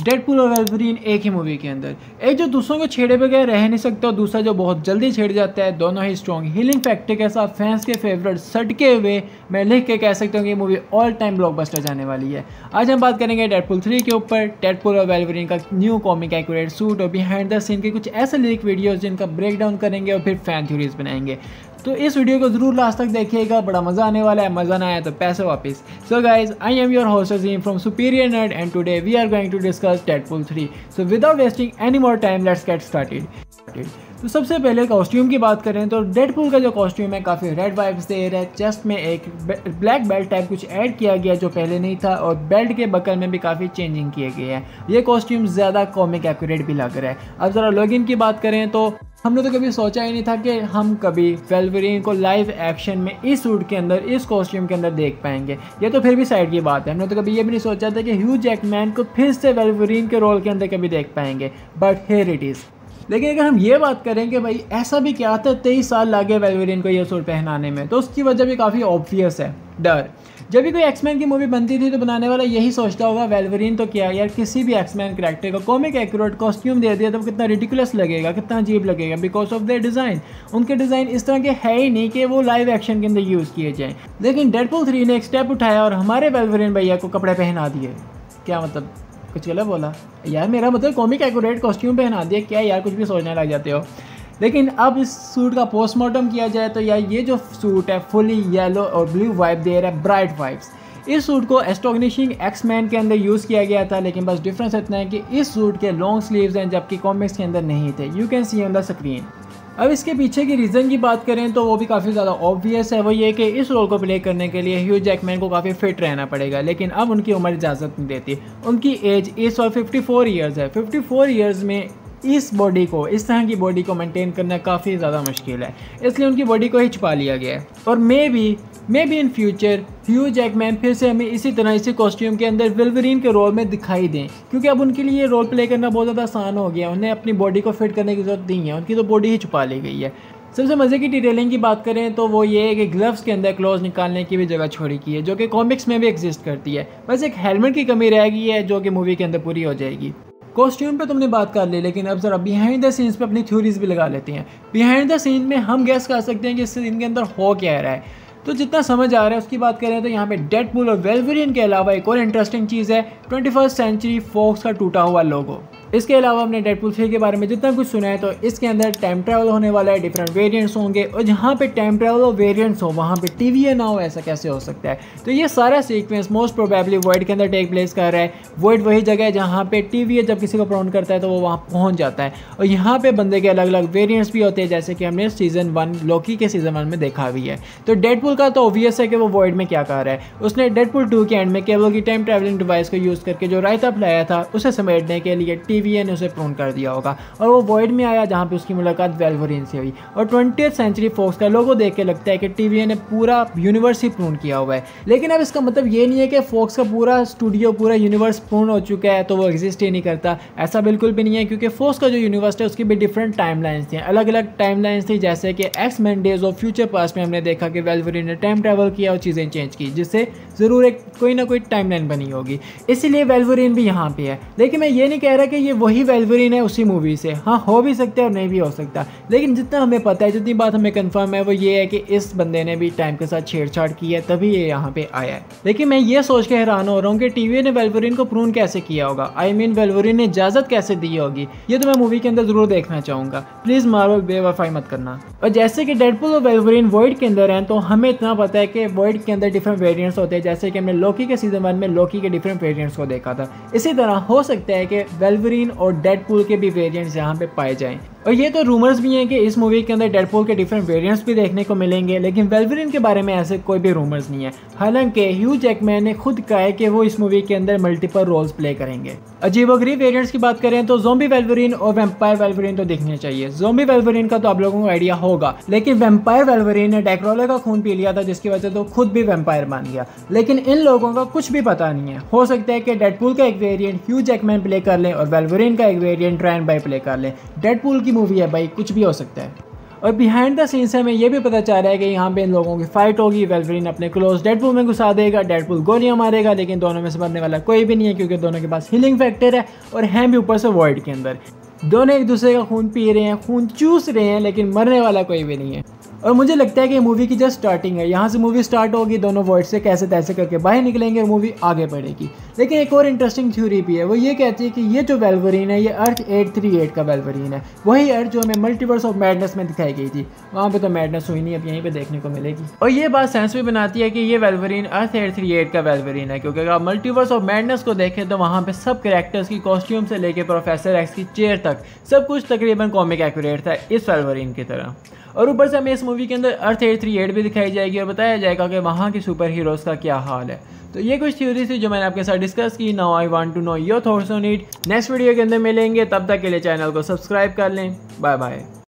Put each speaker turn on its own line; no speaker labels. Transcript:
Deadpool और Wolverine एक ही movie के अंदर, एक जो दूसरों को छेड़े बगैर रह नहीं सकता और दूसरा जो बहुत जल्दी छेड़ जाता है। दोनों ही स्ट्रॉन्ग हीलिंग फैक्टर के साथ फैंस के फेवरेट सटके हुए, मैं लिख के कह सकता हूँ कि मूवी ऑल टाइम ब्लॉकबस्टर जाने वाली है। आज हम बात करेंगे डेडपूल 3 के ऊपर, डेडपूल और वोल्वरीन का न्यू कॉमिक एक्यूरेट सूट और बिहाइंड द सीन के कुछ ऐसे लीक वीडियोस जिनका ब्रेक डाउन करेंगे और फिर फैन थ्योरीज बनाएंगे। तो इस वीडियो को जरूर लास्ट तक देखिएगा, बड़ा मजा आने वाला है। मजा ना आया तो पैसे वापस। So guys, I am your host Azeem from superior nerd and today we are going to discuss Deadpool 3। So without wasting any more time let's get started. तो सबसे पहले कॉस्ट्यूम की बात करें तो डेडपूल का जो कॉस्ट्यूम है काफ़ी रेड वाइब्स दे रहा है। चेस्ट में एक ब्लैक बेल्ट टाइप कुछ ऐड किया गया जो पहले नहीं था और बेल्ट के बकल में भी काफ़ी चेंजिंग किए गए हैं। ये कॉस्ट्यूम ज़्यादा कॉमिक एक्यूरेट भी लग रहा है। अब ज़रा लॉगिन की बात करें तो हमने तो कभी सोचा ही नहीं था कि हम कभी वोल्वरीन को लाइव एक्शन में इस सूट के अंदर, इस कॉस्ट्यूम के अंदर देख पाएंगे। ये तो फिर भी साइड की बात है। हमने तो कभी ये भी नहीं सोचा था कि ह्यू जैकमैन को फिर से वोल्वरीन के रोल के अंदर कभी देख पाएंगे, बट हियर इट इज़। लेकिन अगर हम ये बात करें कि भाई ऐसा भी क्या था 23 साल लगे वोल्वरीन को ये सूट पहनाने में, तो उसकी वजह भी काफ़ी ऑब्वियस है, डर। जब भी कोई एक्समैन की मूवी बनती थी तो बनाने वाला यही सोचता होगा वोल्वरीन तो क्या यार, किसी भी एक्समैन कैरेक्टर को कॉमिक एक्यूरेट कॉस्ट्यूम दे दिया तो कितना रिडिकुलस लगेगा, कितना अजीब लगेगा, बिकॉज ऑफ देयर डिज़ाइन। उनके डिज़ाइन इस तरह के है ही नहीं कि वो लाइव एक्शन के अंदर यूज़ किए जाएँ। लेकिन डेडपूल 3 ने एक स्टेप उठाया और हमारे वोल्वरीन भैया को कपड़े पहना दिए। क्या मतलब, कुछ गलत बोला यार? मेरा मतलब कॉमिक एक्यूरेट कॉस्ट्यूम पहना दिया क्या यार, कुछ भी सोचने लग जाते हो। लेकिन अब इस सूट का पोस्टमार्टम किया जाए तो यार ये जो सूट है फुली येलो और ब्लू वाइब दे रहा है, ब्राइट वाइब्स। इस सूट को एस्टोनिशिंग एक्समैन के अंदर यूज़ किया गया था, लेकिन बस डिफरेंस इतना है कि इस सूट के लॉन्ग स्लीव्स हैं जबकि कॉमिक्स के अंदर नहीं थे। You can see on the screen. अब इसके पीछे की रीज़न की बात करें तो वो भी काफ़ी ज़्यादा ऑब्वियस है। वो ये कि इस रोल को प्ले करने के लिए ह्यू जैकमैन को काफ़ी फिट रहना पड़ेगा, लेकिन अब उनकी उम्र इजाज़त नहीं देती। उनकी एज इस और 54 ईयर्स है। 54 ईयर्स में इस बॉडी को, इस तरह की बॉडी को मेंटेन करना काफ़ी ज़्यादा मुश्किल है, इसलिए उनकी बॉडी को ही छुपा लिया गया है। और may be in future Hugh Jackman फिर से हमें इसी तरह, इसी कॉस्ट्यूम के अंदर वोल्वरीन के रोल में दिखाई दें, क्योंकि अब उनके लिए रोल प्ले करना बहुत ज़्यादा आसान हो गया। उन्हें अपनी बॉडी को फिट करने की ज़रूरत नहीं है, उनकी तो बॉडी ही छुपा ली गई है। सबसे मज़े की डिटेलिंग की बात करें तो वो ये है कि ग्लव्स के अंदर क्लोज निकालने की भी जगह छोड़ी की है, जो कि कॉमिक्स में भी एग्जिस्ट करती है। बस एक हेलमेट की कमी रह गई है जो कि मूवी के अंदर पूरी हो जाएगी। कॉस्ट्यूम पे तुमने बात कर ली, लेकिन अब ज़रा बिहाइंड द सीन्स पे अपनी थ्योरीज भी लगा लेते हैं। बिहाइंड द सीन में हम गेस कर सकते हैं कि इस सीन के अंदर हो क्या रहा है। तो जितना समझ आ रहा है उसकी बात करें तो यहाँ पे डेडपूल और वोल्वरीन के अलावा एक और इंटरेस्टिंग चीज़ है 21st सेंचुरी फॉक्स का टूटा हुआ लोगो। इसके अलावा हमने डेडपूल 3 के बारे में जितना कुछ सुना है तो इसके अंदर टाइम ट्रैवल होने वाला है, डिफरेंट वेरिएंट्स होंगे, और जहाँ पे टाइम ट्रैवल और वेरिएंट्स हो वहाँ पे TVA ना हो, ऐसा कैसे हो सकता है? तो ये सारा सीक्वेंस मोस्ट प्रोबेबली वॉइड के अंदर टेक प्लेस कर रहा है। वॉइड वही जगह है जहाँ पे TVA जब किसी को प्राउंड करता है तो वो वहाँ पहुँच जाता है, और यहाँ पे बंदे के अलग अलग वेरियंट्स भी होते हैं, जैसे कि हमने सीजन 1 लॉकी के सीजन 1 में देखा भी है। तो डेडपूल का तो ऑब्वियस है कि वो वॉइड में क्या कर रहा है। उसने डेडपूल 2 के एंड में केबल की टाइम ट्रैवलिंग डिवाइस को यूज़ करके जो रायता लाया था उसे समेटने के लिए TVA ने उसे प्राउंड कर दिया होगा, और वो वॉइड में आया जहाँ पे उसकी मुलाकात वोल्वरीन से हुई। और 20th सेंचुरी फॉक्स का लोगो देख के लगता है कि TVA ने पूरा यूनिवर्स ही प्रून किया हुआ है। लेकिन अब इसका मतलब ये नहीं है कि फॉक्स का पूरा स्टूडियो, पूरा यूनिवर्स प्रून हो चुका है तो वो एग्जिस्ट ही नहीं करता। ऐसा बिल्कुल भी नहीं है, क्योंकि फॉक्स का जो यूनिवर्स है उसकी भी डिफरेंट टाइमलाइंस थी, अलग अलग टाइमलाइंस थी। जैसे कि X-Men days of future past में हमने देखा कि वोल्वरीन ने टाइम ट्रैवल किया और चीज़ें चेंज की, जिससे ज़रूर एक कोई ना कोई टाइमलाइन बनी होगी, इसीलिए वोल्वरीन भी यहाँ पे है। लेकिन मैं ये नहीं कह रहा कि ये वही वोल्वरीन है उसी मूवी से। हाँ, हो भी सकता है और नहीं भी हो सकता, लेकिन जितना हमें पता है, जितनी बात हमें कंफर्म है वो ये है कि इस बंदे ने भी टाइम के साथ छेड़छाड़ की है, तभी ये यहाँ पे आया है। लेकिन मैं ये सोच के हैरान हो रहा हूँ कि TVA ने वोल्वरीन को प्रून कैसे किया होगा। आई मीन वोल्वरीन ने इजाज़त कैसे दी होगी, ये तो मैं मूवी के अंदर जरूर देखना चाहूँगा। प्लीज़ मार्वल बेवफाई मत करना। और जैसे कि डेडपूल और वोल्वरीन वॉइड के अंदर हैं, तो हमें इतना पता है कि वॉइड के अंदर डिफरेंट वेरिएंट्स होते हैं, जैसे कि हमने लॉकी के सीजन 1 में लॉकी के डिफरेंट वेरिएंट्स को देखा था। इसी तरह हो सकता है कि वोल्वरीन और डेडपूल के भी वेरिएंट्स यहाँ पे पाए जाएं। और ये तो रूमर्स भी हैं कि इस मूवी के अंदर डेडपूल के डिफरेंट वेरिएंट्स भी देखने को मिलेंगे, लेकिन वोल्वरीन के बारे में ऐसे कोई भी रूमर्स नहीं है। हालांकि ह्यू जैकमैन ने खुद कहा है कि वो इस मूवी के अंदर मल्टीपल रोल्स प्ले करेंगे। अजीबोगरीब वेरिएंट्स की बात करें तो ज़ॉम्बी वोल्वरीन और वैम्पायर वोल्वरीन तो दिखने चाहिए। ज़ॉम्बी वोल्वरीन का तो आप लोगों को आइडिया होगा, लेकिन वैम्पायर वोल्वरीन ने डेक्रोले का खून पी लिया था, जिसकी वजह से तो खुद भी वैम्पायर बन गया। लेकिन इन लोगों का कुछ भी पता नहीं है। हो सकता है कि डेडपूल का एक वेरिएंट ह्यू जैकमैन प्ले कर ले और वोल्वरीन का एक वेरिएंट रायन बाई प्ले कर ले। डेडपूल की मूवी है भाई, कुछ भी हो सकता है। और बिहाइंड द सीन्स हमें ये भी पता चल रहा है कि यहाँ पे इन लोगों की फाइट होगी। वेल्वरिन अपने क्लोज डेडपूल में घुसा देगा, डेडपूल गोलियां मारेगा, लेकिन दोनों में से मरने वाला कोई भी नहीं है क्योंकि दोनों के पास हीलिंग फैक्टर है और हैं भी ऊपर से वॉइड के अंदर। दोनों एक दूसरे का खून पी रहे हैं, खून चूस रहे हैं, लेकिन मरने वाला कोई भी नहीं है। और मुझे लगता है कि मूवी की जस्ट स्टार्टिंग है, यहाँ से मूवी स्टार्ट होगी, दोनों वॉइड से कैसे तैसे करके बाहर निकलेंगे और मूवी आगे बढ़ेगी। लेकिन एक और इंटरेस्टिंग थ्योरी भी है, वो ये कहती है कि ये जो वेल्वरिन है ये अर्थ 838 का वेल्वरिन है, वही अर्थ जो हमें मल्टीवर्स ऑफ मैडनेस में दिखाई गई थी। वहाँ पे तो मैडनेस हुई नहीं, अब यहीं पे देखने को मिलेगी। और ये बात सेंस भी बनाती है कि ये वेल्वरिन अर्थ 838 का वेल्वरिन है, क्योंकि अगर आप मल्टीवर्स ऑफ मैडनेस को देखें तो वहाँ पे सब कैरेक्टर्स की कॉस्ट्यूम से लेके प्रोफेसर एक्स की चेयर तक सब कुछ तकरीबन कॉमिक एक्यूरेट था इस वेल्वरिन की तरह। और ऊपर से हमें इस मूवी के अंदर अर्थ 838 भी दिखाई जाएगी और बताया जाएगा कि वहाँ के सुपर हीरोज़ का क्या हाल है। तो ये कुछ थ्योरी थी जो मैंने आपके साथ डिस्कस की। Now I want to know your thoughts on it. Next video के अंदर मिलेंगे, तब तक के लिए चैनल को सब्सक्राइब कर लें। Bye bye.